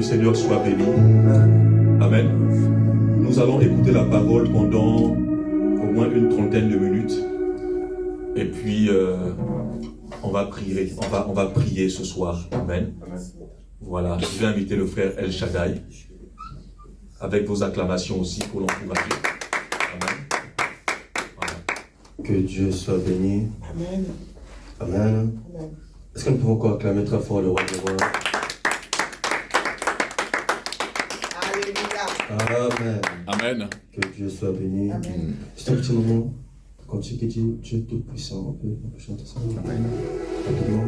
Seigneur soit béni. Amen. Nous allons écouter la parole pendant au moins une trentaine de minutes. Et puis, on va prier. On va prier ce soir. Amen. Voilà. Je vais inviter le frère El Shaddai avec vos acclamations aussi pour l'encourager. Amen. Voilà. Que Dieu soit béni. Amen. Amen. Amen. Est-ce que nous pouvons encore acclamer très fort le roi des rois? Alléluia. Amen. Amen. Que Dieu soit béni. Amen. C'est un petit moment. Quand tu dis Dieu tout-puissant, on peut chanter ça. Amen. Rapidement.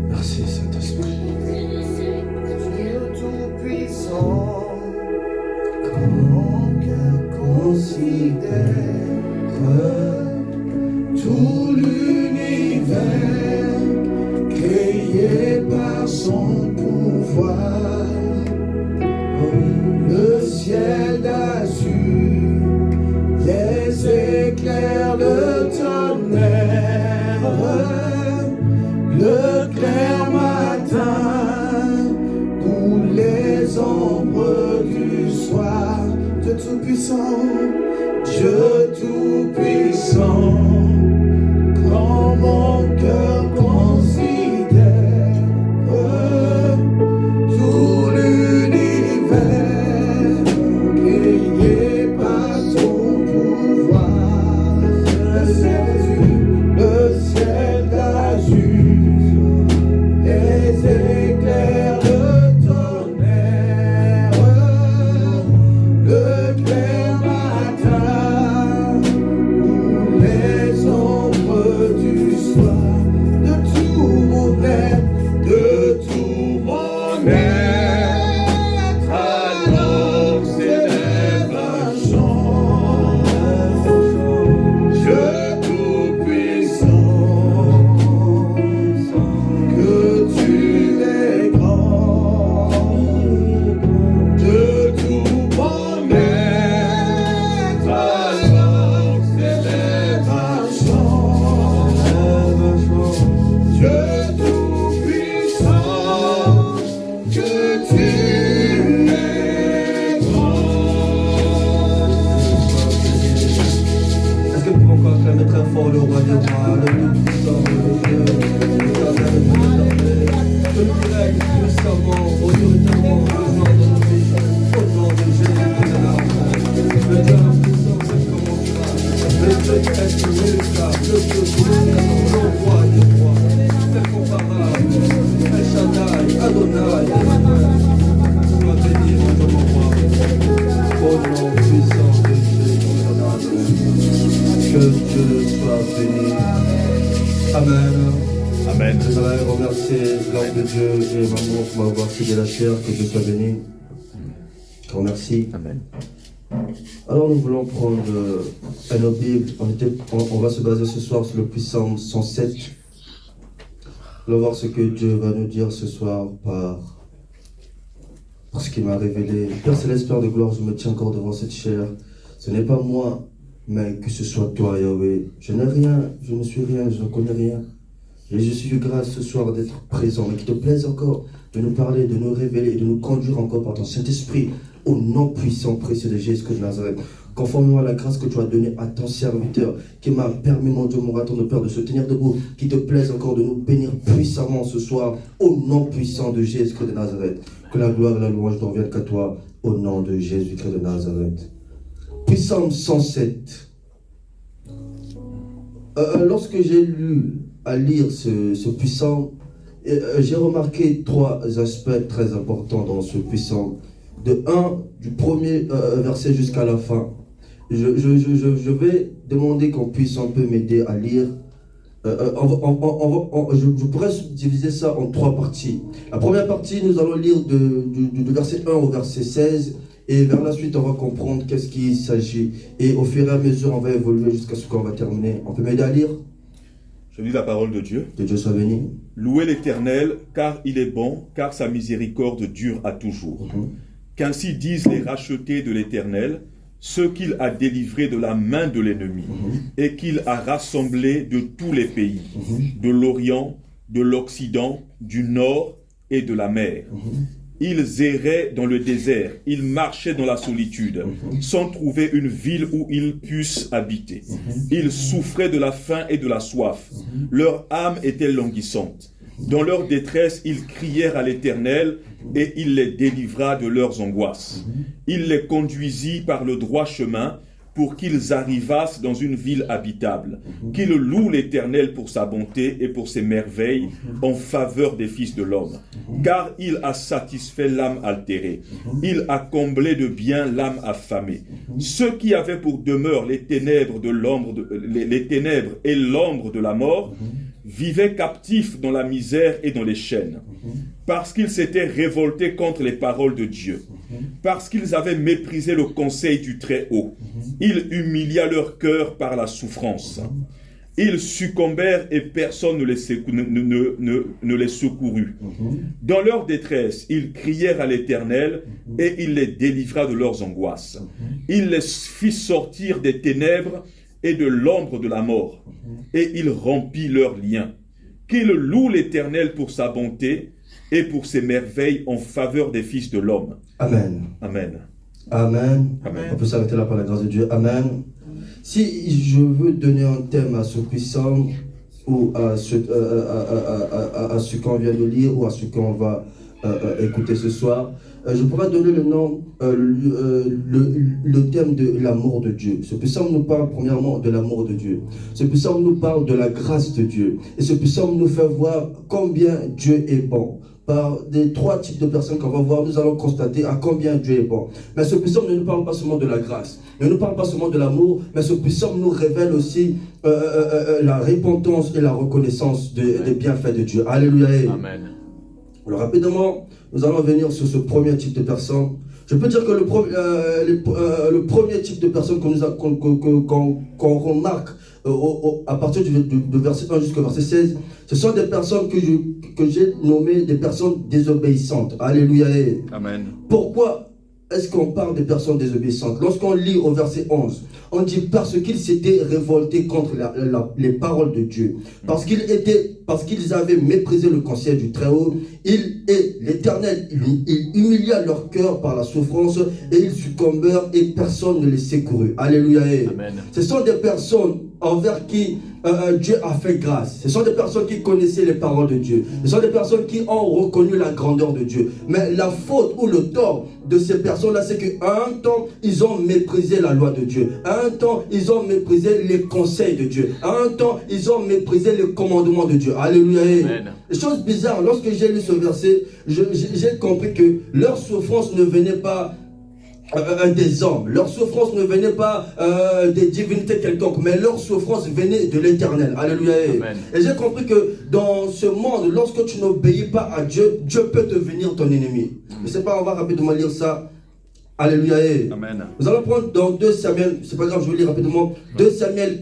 Merci Saint-Esprit. Dieu tout-puissant, mon cœur considère tout l'univers créé par son pouvoir, le ciel d'azur, les éclairs, le tonnerre, le clair matin, tous les ombres du soir. Dieu tout-puissant, Dieu tout-puissant, quand mon cœur considère tout l'univers créé par ton pouvoir, le ciel d'azur, les éclairs, le tonnerre, le clair matin, ou les ombres du soir, de tout mon être, de tout mon être, alors s'élève un chant, Dieu tout-puissant, que tu es grand, de tout mon être, alors s'élève un chant, Dieu tout-puissant, que tu es grand. Est-ce que nous pouvons encore acclamer très fort le roi des rois, le tout-puissant, le Dieu, l'éternel, que nous règne puissamment, autoritairement, le nom de nos vies, au nom de Jésus de Nazareth. Le Dieu la puissance incommensurable, le Dieu qui est inéluctable, le Dieu tout-puissant, le roi des rois, incomparable, El Shaddai, Adonai, sois béni, mon Dieu, mon roi, au nom puissant de Jésus de Nazareth. Que Dieu soit béni. Amen. Amen. Je voudrais remercier l'homme de Dieu et maman pour m'avoir cédé la chair. Que Dieu soit béni. Je vous remercie. Amen. Alors nous voulons prendre nos Bibles. On va se baser ce soir sur le Psaume 107. Nous allons voir ce que Dieu va nous dire ce soir par ce qu'il m'a révélé. Père Céleste, Père de gloire, je me tiens encore devant cette chair. Ce n'est pas moi, mais que ce soit toi, Yahweh. Je n'ai rien, je ne suis rien, je ne connais rien. Et je suis grâce ce soir d'être présent, mais qu'il te plaise encore de nous parler, de nous révéler, de nous conduire encore par ton Saint-Esprit, au nom puissant, précieux de Jésus de Nazareth. Conformément à la grâce que tu as donnée à ton serviteur, qui m'a permis, mon Dieu, mon raton de Père, de se tenir debout, qu'il te plaise encore de nous bénir puissamment ce soir, au nom puissant de Jésus de Nazareth. Que la gloire et la louange n'en viennent qu'à toi, au nom de Jésus-Christ de Nazareth. Psaume 107. Lorsque j'ai lu à lire ce psaume, j'ai remarqué trois aspects très importants dans ce psaume. Du premier verset jusqu'à la fin. Je vais demander qu'on puisse un peu m'aider à lire. Je pourrais diviser ça en trois parties. La première partie, nous allons lire du verset 1 au verset 16. Et vers la suite, on va comprendre qu'est-ce qu'il s'agit. Et au fur et à mesure, on va évoluer jusqu'à ce qu'on va terminer. On peut m'aider à lire? Je lis la parole de Dieu. Que Dieu soit béni. Louez l'Éternel, car il est bon, car sa miséricorde dure à toujours. Qu'ainsi disent les rachetés de l'Éternel, ceux qu'il a délivrés de la main de l'ennemi, et qu'il a rassemblés de tous les pays, de l'Orient, de l'Occident, du Nord et de la mer. Ils erraient dans le désert, ils marchaient dans la solitude, sans trouver une ville où ils puissent habiter. Ils souffraient de la faim et de la soif. Leur âme était languissante. Dans leur détresse, ils crièrent à l'Éternel et il les délivra de leurs angoisses. Il les conduisit par le droit chemin pour qu'ils arrivassent dans une ville habitable, qu'ils louent l'Éternel pour sa bonté et pour ses merveilles en faveur des fils de l'homme. Car il a satisfait l'âme altérée, il a comblé de bien l'âme affamée. Ceux qui avaient pour demeure les ténèbres et l'ombre de la mort, vivaient captifs dans la misère et dans les chaînes, parce qu'ils s'étaient révoltés contre les paroles de Dieu, parce qu'ils avaient méprisé le conseil du Très-Haut. Il humilia leur cœur par la souffrance. Ils succombèrent et personne ne les secourut. Dans leur détresse, ils crièrent à l'Éternel et il les délivra de leurs angoisses. Il les fit sortir des ténèbres et de l'ombre de la mort, et il rompit leurs liens. Qu'il loue l'Éternel pour sa bonté et pour ses merveilles en faveur des fils de l'homme. Amen. Amen. Amen. Amen. On peut s'arrêter là par la grâce de Dieu. Amen. Si je veux donner un thème à ce psalme, ou à ce qu'on vient de lire, ou à ce qu'on va écouter ce soir, je pourrais donner le nom, le thème de l'amour de Dieu. Ce psaume nous parle premièrement de l'amour de Dieu. Ce psaume nous parle de la grâce de Dieu. Et ce psaume nous fait voir combien Dieu est bon. Par des trois types de personnes qu'on va voir, nous allons constater à combien Dieu est bon. Mais ce psaume ne nous parle pas seulement de la grâce, ne nous parle pas seulement de l'amour, mais ce psaume nous révèle aussi la repentance et la reconnaissance des bienfaits de Dieu. Alléluia. Amen. Alors rapidement, nous allons venir sur ce premier type de personne. Je peux dire que le premier type de personne qu'on remarque à partir de verset 1 jusqu'au verset 16, ce sont des personnes que j'ai nommées des personnes désobéissantes. Alléluia. Amen. Pourquoi est-ce qu'on parle des personnes désobéissantes? Lorsqu'on lit au verset 11, on dit parce qu'ils s'étaient révoltés contre les paroles de Dieu, parce qu'ils avaient méprisé le conseil du Très-Haut, l'Éternel, il humilia leur cœur par la souffrance et ils succombèrent et personne ne les secourut. Alléluia. Amen. Ce sont des personnes envers qui Dieu a fait grâce. Ce sont des personnes qui connaissaient les paroles de Dieu. Ce sont des personnes qui ont reconnu la grandeur de Dieu. Mais la faute ou le tort de ces personnes-là, c'est qu'à un temps, ils ont méprisé la loi de Dieu. À un temps, ils ont méprisé les conseils de Dieu. À un temps, ils ont méprisé les commandements de Dieu. Alléluia. Chose bizarre, lorsque j'ai lu ce verset, j'ai compris que leur souffrance ne venait pas des hommes, leur souffrance ne venait pas des divinités quelconques, mais leur souffrance venait de l'Éternel. Alléluia. Amen. Et j'ai compris que dans ce monde, lorsque tu n'obéis pas à Dieu, Dieu peut devenir ton ennemi. Je ne sais pas, on va rapidement lire ça. Alléluia. Amen. Nous allons prendre dans 2 Samuel, c'est pas grave, je vais lire rapidement. 2 Samuel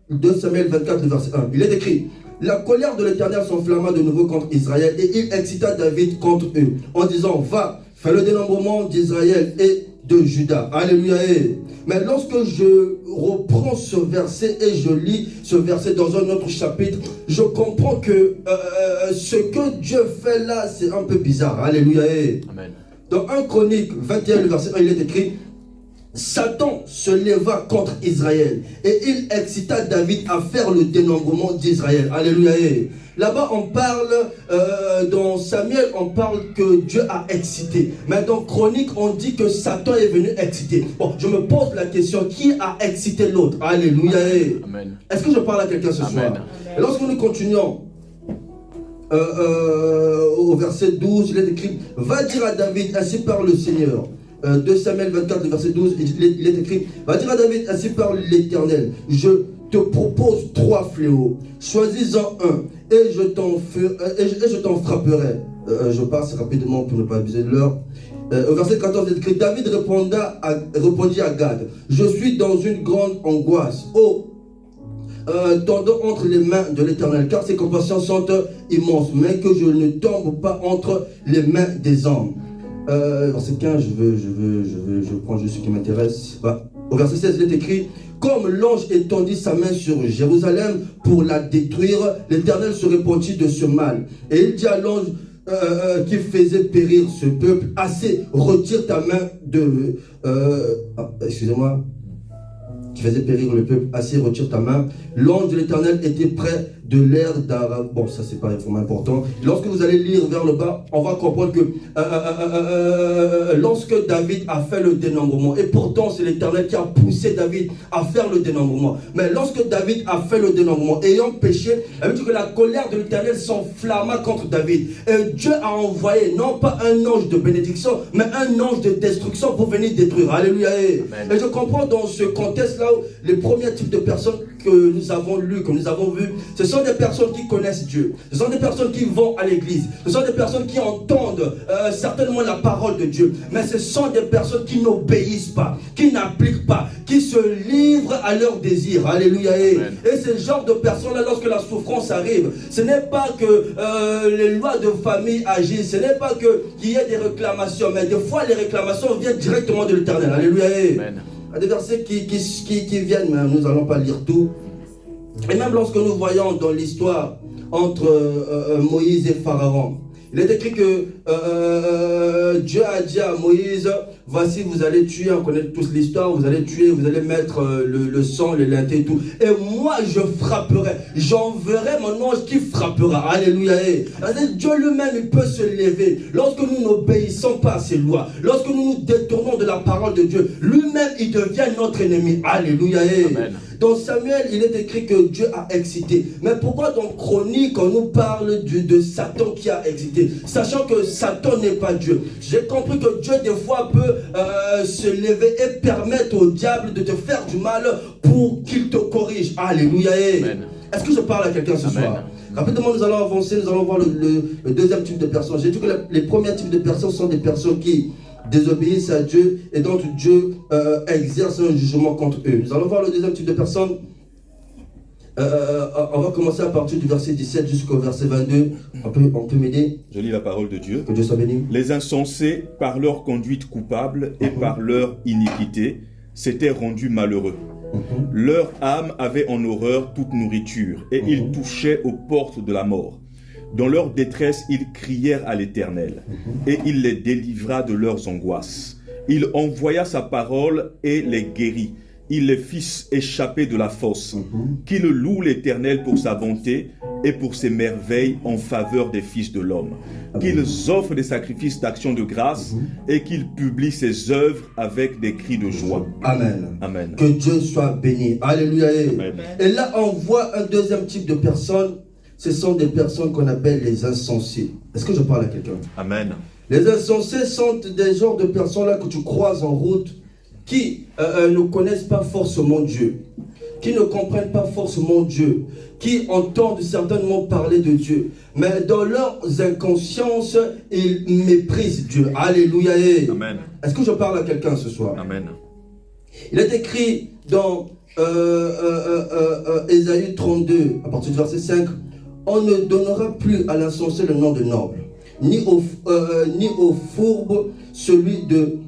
24, le verset 1. Il est écrit: la colère de l'Éternel s'enflamma de nouveau contre Israël et il excita David contre eux en disant: va, fais le dénombrement d'Israël et de Juda. Alléluia. Mais lorsque je reprends ce verset et je lis ce verset dans un autre chapitre, je comprends que ce que Dieu fait là, c'est un peu bizarre. Alléluia. Amen. Dans 1 Chronique 21, le verset 1, il est écrit: Satan se leva contre Israël et il excita David à faire le dénombrement d'Israël. Alléluia. Là-bas, on parle, dans Samuel, on parle que Dieu a excité. Mais dans Chronique, on dit que Satan est venu exciter. Bon, je me pose la question, qui a excité l'autre? Alléluia. Amen. Est-ce que je parle à quelqu'un ce soir? Et lorsque nous continuons, au verset 12, il est écrit: va dire à David, ainsi parle le Seigneur. 2 Samuel 24, verset 12, il est écrit: va dire à David, ainsi parle l'Éternel, je te propose 3 fléaux, choisis-en un, et je t'en frapperai. Je passe rapidement pour ne pas abuser de l'heure. Au verset 14, il est écrit: David répondit à Gad: je suis dans une grande angoisse, tendant entre les mains de l'Éternel, car ses compassions sont immenses, mais que je ne tombe pas entre les mains des hommes. Verset 15, je prends juste ce qui m'intéresse. Au verset 16, il est écrit: comme l'ange étendit sa main sur Jérusalem pour la détruire, l'Éternel se répandit de ce mal. Et il dit à l'ange: qui faisait périr ce peuple, assez, retire ta main de... excusez-moi. Qui faisait périr le peuple, assez, retire ta main. L'ange de l'Éternel était près de l'air d'Aram. Bon, ça c'est pas vraiment important. Lorsque vous allez lire vers le bas, on va comprendre que lorsque David a fait le dénombrement, et pourtant c'est l'Éternel qui a poussé David à faire le dénombrement. Mais lorsque David a fait le dénombrement, ayant péché, elle veut dire que la colère de l'Éternel s'enflamma contre David. Et Dieu a envoyé non pas un ange de bénédiction, mais un ange de destruction pour venir détruire. Alléluia. Amen. Et je comprends dans ce contexte-là, les premiers types de personnes que nous avons lus, que nous avons vus, ce sont des personnes qui connaissent Dieu. Ce sont des personnes qui vont à l'église. Ce sont des personnes qui entendent certainement la parole de Dieu. Mais ce sont des personnes qui n'obéissent pas, qui n'appliquent pas, qui se livrent à leurs désirs. Alléluia. Amen. Et ce genre de personnes-là, lorsque la souffrance arrive, ce n'est pas que les lois de famille agissent, ce n'est pas qu'il y ait des réclamations, mais des fois les réclamations viennent directement de l'Éternel. Alléluia. Amen. Il y a des versets qui viennent, mais nous n'allons pas lire tout. Et même lorsque nous voyons dans l'histoire entre Moïse et Pharaon, il est écrit que Dieu a dit à Moïse, voici vous allez tuer, on connaît tous l'histoire, vous allez tuer, vous allez mettre le sang, les lintés et tout. Et moi je frapperai, j'enverrai mon ange qui frappera. Alléluia. Dieu lui-même il peut se lever. Lorsque nous n'obéissons pas à ses lois, lorsque nous nous détournons de la parole de Dieu, lui-même il devient notre ennemi. Alléluia. Amen. Dans Samuel, il est écrit que Dieu a excité. Mais pourquoi dans Chronique, on nous parle de Satan qui a excité, sachant que Satan n'est pas Dieu? J'ai compris que Dieu, des fois, peut se lever et permettre au diable de te faire du mal pour qu'il te corrige. Alléluia. Est-ce que je parle à quelqu'un ce soir? Rapidement, nous allons avancer, nous allons voir le deuxième type de personnes. J'ai dit que les premiers types de personnes sont des personnes qui désobéissent à Dieu et dont Dieu exerce un jugement contre eux. Nous allons voir le deuxième type de personnes. On va commencer à partir du verset 17 jusqu'au verset 22. On peut m'aider? Je lis la parole de Dieu. Que Dieu soit béni. Les insensés, par leur conduite coupable et par leur iniquité, s'étaient rendus malheureux. Leur âme avait en horreur toute nourriture et ils touchaient aux portes de la mort. Dans leur détresse, ils crièrent à l'Éternel, et il les délivra de leurs angoisses. Il envoya sa parole et les guérit. Il les fit échapper de la fosse. Qu'ils louent l'Éternel pour sa bonté et pour ses merveilles en faveur des fils de l'homme. Qu'ils offrent des sacrifices d'action de grâce et qu'ils publient ses œuvres avec des cris de joie. Amen. Amen. Que Dieu soit béni. Alléluia. Amen. Et là, on voit un deuxième type de personnes. Ce sont des personnes qu'on appelle les insensés. Est-ce que je parle à quelqu'un? Amen. Les insensés sont des genres de personnes-là que tu croises en route qui ne connaissent pas forcément Dieu, qui ne comprennent pas forcément Dieu, qui entendent certainement parler de Dieu, mais dans leurs inconsciences, ils méprisent Dieu. Alléluia. Amen. Est-ce que je parle à quelqu'un ce soir? Amen. Il est écrit dans Ésaïe 32, à partir du verset 5, on ne donnera plus à l'insensé le nom de noble, ni au fourbe celui de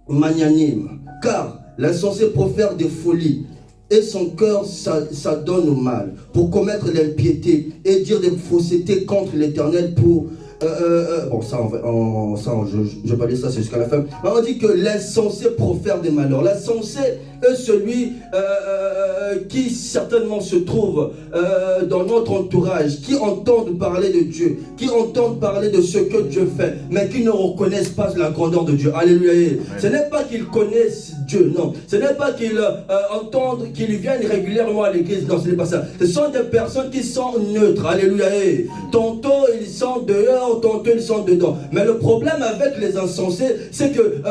magnanime, car l'insensé profère des folies et son cœur s'adonne au mal pour commettre l'impiété et dire des faussetés contre l'Éternel pour... bon, je vais pas dire ça, c'est jusqu'à la fin. Mais on dit que l'insensé profère des malheurs. L'insensé est celui qui certainement se trouve dans notre entourage, qui entendent parler de Dieu, qui entendent parler de ce que Dieu fait, mais qui ne reconnaissent pas la grandeur de Dieu. Alléluia. Ce n'est pas qu'ils connaissent Dieu, non. Ce n'est pas qu'ils entendent, qu'ils viennent régulièrement à l'église, non, ce n'est pas ça. Ce sont des personnes qui sont neutres. Alléluia. Tantôt ils sont dehors, tantôt ils sont dedans. Mais le problème avec les insensés, c'est que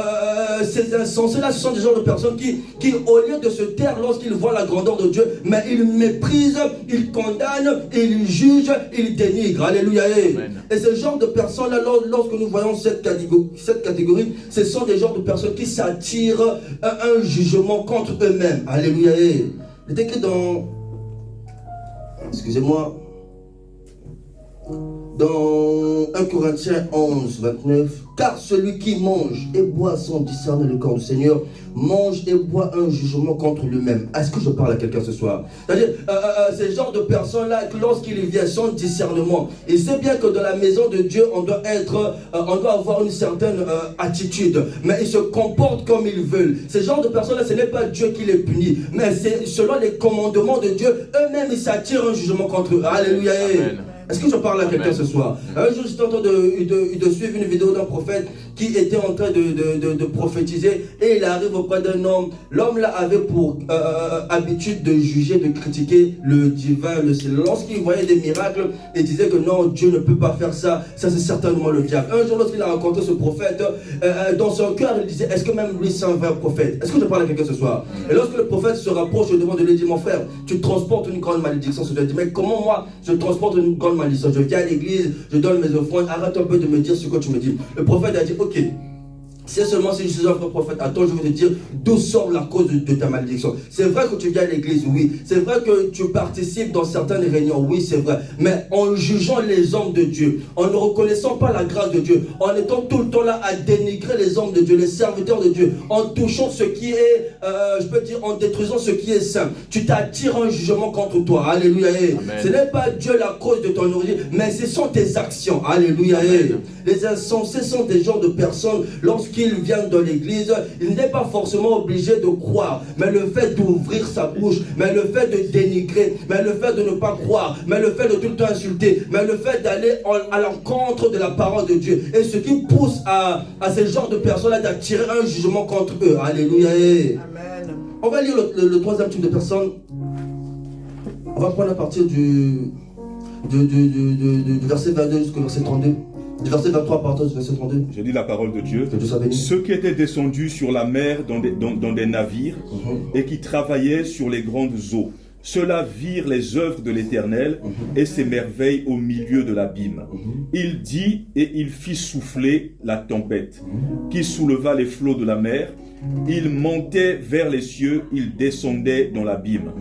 ces insensés-là, ce sont des genres de personnes qui au lieu de se taire lorsqu'ils voient la grandeur de Dieu, mais ils méprisent, ils condamnent, ils jugent, ils dénigrent. Alléluia. Amen. Et ce genre de personnes-là, lorsque nous voyons cette catégorie, ce sont des genres de personnes qui s'attirent un jugement contre eux-mêmes. Alléluia. Il est écrit dans... Excusez-moi. dans 1 Corinthiens 11, 29, car celui qui mange et boit sans discerner le corps du Seigneur, mange et boit un jugement contre lui-même. Est-ce que je parle à quelqu'un ce soir? C'est-à-dire, ces genres de personnes-là, lorsqu'ils viennent sans discernement, il sait bien que dans la maison de Dieu, on doit avoir une certaine attitude, mais ils se comportent comme ils veulent. Ces genres de personnes-là, ce n'est pas Dieu qui les punit, mais c'est selon les commandements de Dieu, eux-mêmes, ils s'attirent un jugement contre eux. Alléluia. Amen. Est-ce que je parle à quelqu'un ce soir? Un jour, j'étais en train de suivre une vidéo d'un prophète qui était en train de prophétiser et il arrive auprès d'un homme. L'homme là avait pour habitude de juger, de critiquer le divin, le ciel. Lorsqu'il voyait des miracles, il disait que non, Dieu ne peut pas faire ça, ça c'est certainement le diable. Un jour, lorsqu'il a rencontré ce prophète, dans son cœur, il disait, est-ce que même lui c'est un vrai prophète? Est-ce que je parle à quelqu'un ce soir? Et lorsque le prophète se rapproche devant de lui, il dit, mon frère, tu transportes une grande malédiction sur toi. Il dit, mais comment moi je transporte une grande malédiction? Je viens à l'église, je donne mes offrandes, arrête un peu de me dire ce que tu me dis. Le prophète a dit, ok, c'est seulement si je suis un vrai prophète, attends, je vais te dire d'où sort la cause de ta malédiction. C'est vrai que tu viens à l'église, oui. C'est vrai que tu participes dans certaines réunions, oui, c'est vrai. Mais en jugeant les hommes de Dieu, en ne reconnaissant pas la grâce de Dieu, en étant tout le temps là à dénigrer les hommes de Dieu, les serviteurs de Dieu, en touchant ce qui est, je peux dire, en détruisant ce qui est saint, tu t'attires un jugement contre toi. Alléluia. Amen. Ce n'est pas Dieu la cause de ton origine, mais ce sont tes actions. Alléluia. Amen. Les insensés sont des genres de personnes, lorsqu'ils viennent dans l'église, il n'est pas forcément obligé de croire, mais le fait d'ouvrir sa bouche, mais le fait de dénigrer, mais le fait de ne pas croire, mais le fait de tout le temps insulter, mais le fait d'aller à l'encontre de la parole de Dieu, et ce qui pousse à ces genres de personnes-là d'attirer un jugement contre eux. Alléluia. Amen. On va lire le troisième type de personnes. On va prendre à partir du verset 22 jusqu'au verset 32. Du verset 23 à partir du verset 32. Je lis la parole de Dieu. Que Dieu soit béni. Ceux qui étaient descendus sur la mer dans des navires et qui travaillaient sur les grandes eaux, ceux-là virent les œuvres de l'Éternel et ses merveilles au milieu de l'abîme. Il dit et il fit souffler la tempête qui souleva les flots de la mer. Ils montaient vers les cieux, ils descendaient dans l'abîme.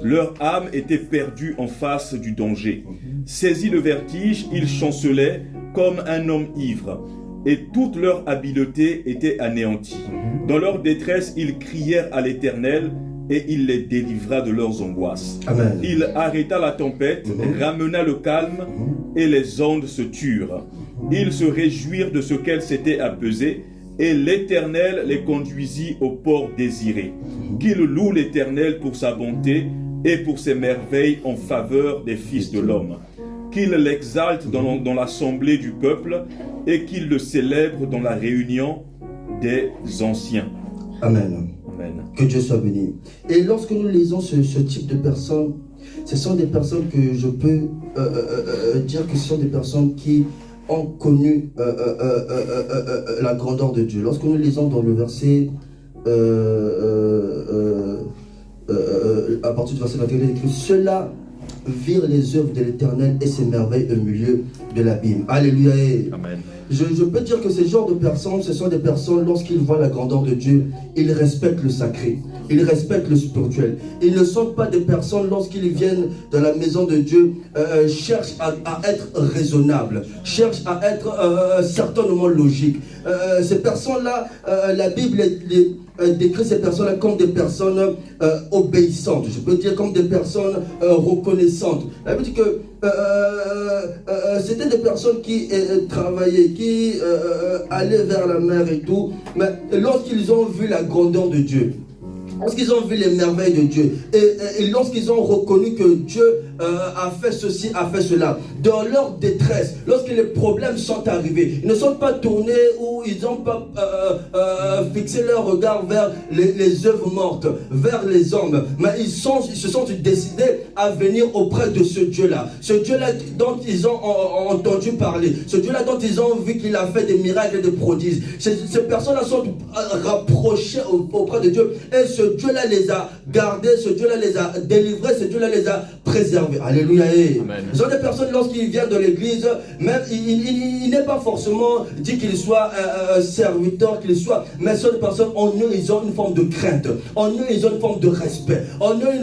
Leur âme était perdue en face du danger. Saisis de vertige, ils chancelaient comme un homme ivre, et toute leur habileté était anéantie. Dans leur détresse, ils crièrent à l'Éternel, et il les délivra de leurs angoisses. Amen. Il arrêta la tempête, ramena le calme, et les ondes se turent. Ils se réjouirent de ce qu'elle s'était apaisée, et l'Éternel les conduisit au port désiré. Qu'ils louent l'Éternel pour sa bonté et pour ses merveilles en faveur des fils de l'homme. Qu'il l'exalte dans l'assemblée du peuple et qu'il le célèbre dans la réunion des anciens. Amen. Amen. Que Dieu soit béni. Et lorsque nous lisons ce type de personnes, ce sont des personnes que je peux dire que ce sont des personnes qui ont connu la grandeur de Dieu. Lorsque nous lisons dans le verset à partir du verset 21, il est écrit, ceux-là virent les œuvres de l'Éternel et ses merveilles au milieu de l'abîme. Alléluia. Amen. Je peux dire que ces genres de personnes, ce sont des personnes, lorsqu'ils voient la grandeur de Dieu, ils respectent le sacré, ils respectent le spirituel. Ils ne sont pas des personnes, lorsqu'ils viennent dans la maison de Dieu, cherchent à être raisonnables, cherchent à être certainement logiques. Ces personnes-là, la Bible décrit ces personnes-là comme des personnes obéissantes, je peux dire comme des personnes reconnaissantes. La Bible dit que c'était des personnes qui travaillaient, qui allaient vers la mer et tout, mais lorsqu'ils ont vu la grandeur de Dieu, lorsqu'ils ont vu les merveilles de Dieu, et lorsqu'ils ont reconnu que Dieu a fait ceci, a fait cela, dans leur détresse, lorsque les problèmes sont arrivés, ils ne sont pas tournés ou ils n'ont pas fixé leur regard vers les œuvres mortes, vers les hommes, mais ils se sont décidés à venir auprès de ce Dieu-là dont ils ont entendu parler, ce Dieu-là dont ils ont vu qu'il a fait des miracles et des prodiges. Ces personnes-là sont rapprochées auprès de Dieu, et ce Dieu-là les a gardés, ce Dieu-là les a délivrés, ce Dieu-là les a préservé. Alléluia. Amen. Ce sont des personnes, lorsqu'ils viennent de l'église, même il n'est pas forcément dit qu'il soit serviteur, qu'il soit, mais ce sont des personnes, en eux, ils ont une forme de crainte, en eux, ils ont une forme de respect, en eux,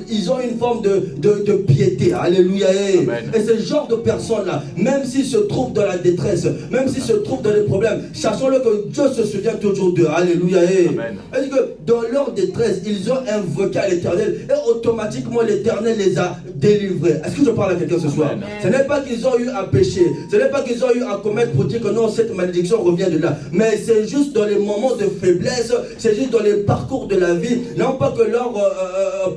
ils ont une forme de piété. Alléluia. Amen. Et ce genre de personnes-là, même s'ils se trouvent dans la détresse, même s'ils se trouvent dans les problèmes, sachons-le que Dieu se souvient toujours d'eux. Alléluia. Parce que dans leur détresse, ils ont invoqué à l'Éternel et automatiquement l'Éternel les a délivrés. Est-ce que je parle à quelqu'un ce soir? Amen. Ce n'est pas qu'ils ont eu à pécher, ce n'est pas qu'ils ont eu à commettre pour dire que non, cette malédiction revient de là, mais c'est juste dans les moments de faiblesse, c'est juste dans les parcours de la vie, non pas que leur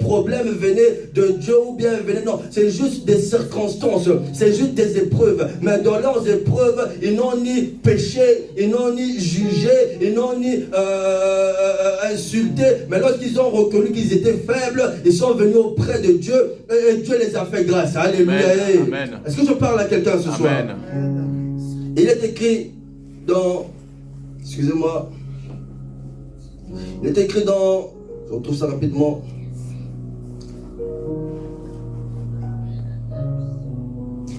problème venait de Dieu ou bien venait, non, c'est juste des circonstances, c'est juste des épreuves, mais dans leurs épreuves, ils n'ont ni péché, ils n'ont ni jugé, ils n'ont ni insulté, mais lorsqu'ils ont reconnu qu'ils étaient faibles, ils sont venus auprès de Dieu et Dieu les a fait grâce. Alléluia. Amen. Est-ce que je parle à quelqu'un ce soir? Amen. Il est écrit dans, excusez-moi, il est écrit dans, je retrouve ça rapidement.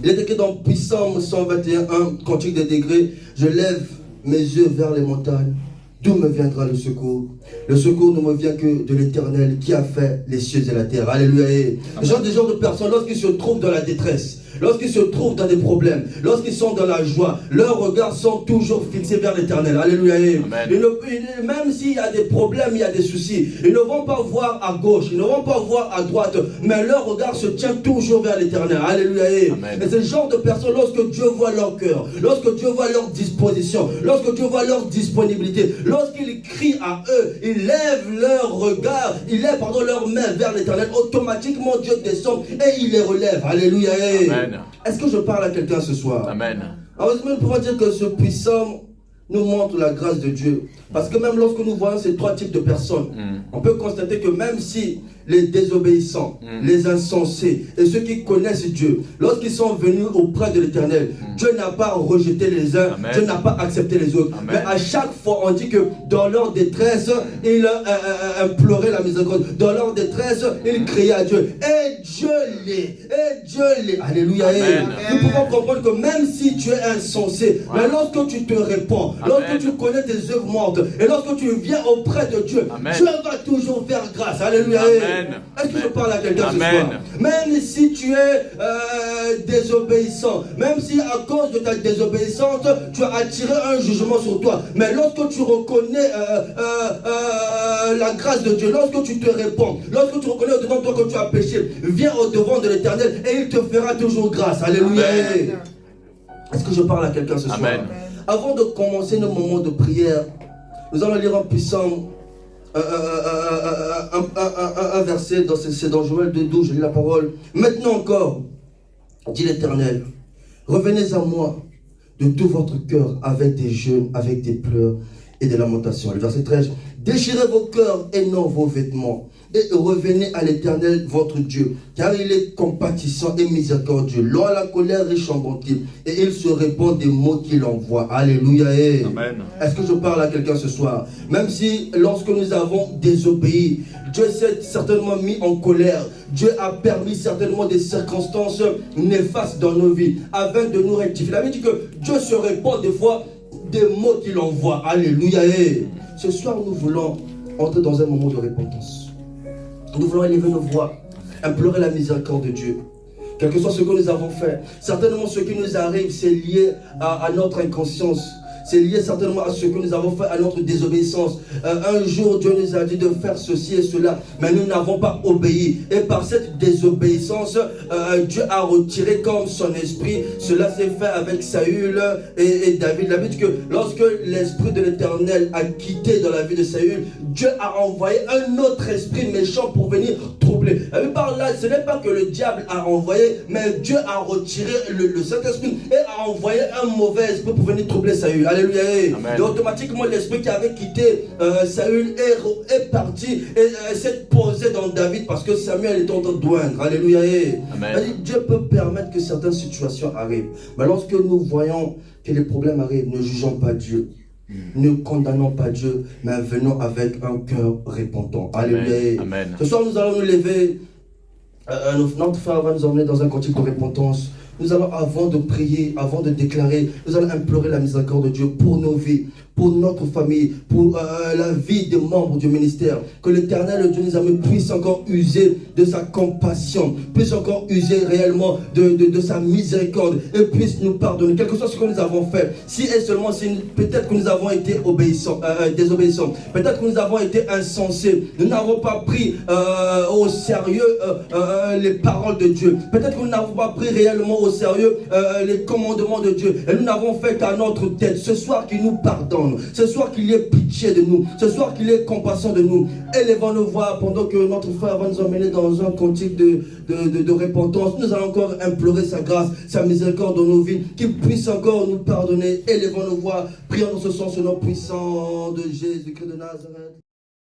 Il est écrit dans Psaume 121, Cantique des degrés. Je lève mes yeux vers les montagnes. D'où me viendra le secours? Le secours ne me vient que de l'Éternel qui a fait les cieux et la terre. Alléluia. Ce sont des gens de personnes, lorsqu'ils se trouvent dans la détresse, lorsqu'ils se trouvent dans des problèmes, lorsqu'ils sont dans la joie, leurs regards sont toujours fixés vers l'Éternel. Alléluia. Même s'il y a des problèmes, il y a des soucis, ils ne vont pas voir à gauche, ils ne vont pas voir à droite, mais leur regard se tient toujours vers l'Éternel. Alléluia. Et c'est ce genre de personnes, lorsque Dieu voit leur cœur, lorsque Dieu voit leur disposition, lorsque Dieu voit leur disponibilité, lorsqu'ils crient à eux, ils lèvent leur regard, ils lèvent leurs mains vers l'Éternel, automatiquement Dieu descend et il les relève. Alléluia. Amen. Est-ce que je parle à quelqu'un ce soir? Amen. Alors, nous pouvons dire que ce puissant nous montre la grâce de Dieu. Parce que même lorsque nous voyons ces trois types de personnes, on peut constater que même si les désobéissants, les insensés et ceux qui connaissent Dieu, lorsqu'ils sont venus auprès de l'Éternel, Dieu n'a pas rejeté les uns, Dieu n'a pas accepté les autres. Mais à chaque fois, on dit que dans leur détresse, ils imploraient la miséricorde. Dans leur détresse, ils criaient à Dieu. Et Dieu les. Alléluia. Nous pouvons comprendre que même si tu es insensé, mais lorsque tu te répands, lorsque tu connais tes œuvres mortes, et lorsque tu viens auprès de Dieu, Dieu va toujours faire grâce. Alléluia. Est-ce que je parle à quelqu'un ce soir? Même si tu es désobéissant, même si à cause de ta désobéissance, tu as attiré un jugement sur toi, mais lorsque tu reconnais la grâce de Dieu, lorsque tu te répands, lorsque tu reconnais au-devant de toi que tu as péché, viens au-devant de l'Éternel et il te fera toujours grâce. Alléluia. Est-ce que je parle à quelqu'un ce soir? Avant de commencer nos moments de prière, nous allons lire un psaume, un verset, c'est dans Joël 2:12, je lis la parole. Maintenant encore, dit l'Éternel, revenez à moi de tout votre cœur avec des jeûnes, avec des pleurs et des lamentations. Le verset 13, déchirez vos cœurs et non vos vêtements, et revenez à l'Éternel votre Dieu, car il est compatissant et miséricordieux, lent à la colère, riche en bonté, et il se répand des mots qu'il envoie. Alléluia. Amen. Est-ce que je parle à quelqu'un ce soir? Même si lorsque nous avons désobéi, Dieu s'est certainement mis en colère, Dieu a permis certainement des circonstances néfastes dans nos vies, afin de nous rectifier. La Bible dit que Dieu se répand des fois des mots qu'il envoie. Alléluia. Ce soir, nous voulons entrer dans un moment de repentance. Nous voulons élever nos voix, implorer la miséricorde de Dieu. Quel que soit ce que nous avons fait, certainement ce qui nous arrive, c'est lié à notre inconscience. C'est lié certainement à ce que nous avons fait, à notre désobéissance. Un jour, Dieu nous a dit de faire ceci et cela, mais nous n'avons pas obéi. Et par cette désobéissance, Dieu a retiré comme son esprit. Cela s'est fait avec Saül et David. La Bible dit que lorsque l'esprit de l'Éternel a quitté dans la vie de Saül, Dieu a envoyé un autre esprit méchant pour venir troubler. La Bible parle là, ce n'est pas que le diable a envoyé, mais Dieu a retiré le Saint-Esprit et a envoyé un mauvais esprit pour venir troubler Saül. Alléluia. Et automatiquement, l'esprit qui avait quitté Saül est parti et s'est posé dans David parce que Samuel est en train de doindre. Alléluia. Dieu peut permettre que certaines situations arrivent. Mais lorsque nous voyons que les problèmes arrivent, ne jugeons pas Dieu. Ne condamnons pas Dieu, mais venons avec un cœur repentant. Alléluia. Ce soir, nous allons nous lever notre frère va nous emmener dans un cantique de repentance. Nous allons, avant de prier, avant de déclarer, nous allons implorer la miséricorde de Dieu pour nos vies, pour notre famille, pour la vie des membres du ministère. Que l'Éternel Dieu nous amis puisse encore user de sa compassion, puisse encore user réellement de sa miséricorde et puisse nous pardonner, quel que soit ce que nous avons fait. Si et seulement, peut-être que nous avons été désobéissants, peut-être que nous avons été insensés, nous n'avons pas pris au sérieux les paroles de Dieu. Peut-être que nous n'avons pas pris réellement au sérieux les commandements de Dieu. Et nous n'avons fait qu'à notre tête. Ce soir, qu'il nous pardonne. Ce soir, qu'il ait pitié de nous. Ce soir, qu'il ait compassion de nous. Élevons nos voix pendant que notre frère va nous emmener dans un cantique de repentance. Nous allons encore implorer sa grâce, sa miséricorde dans nos vies. Qu'il puisse encore nous pardonner. Élevons nos voix. Prions dans ce sens au nom puissant de Jésus-Christ de Nazareth.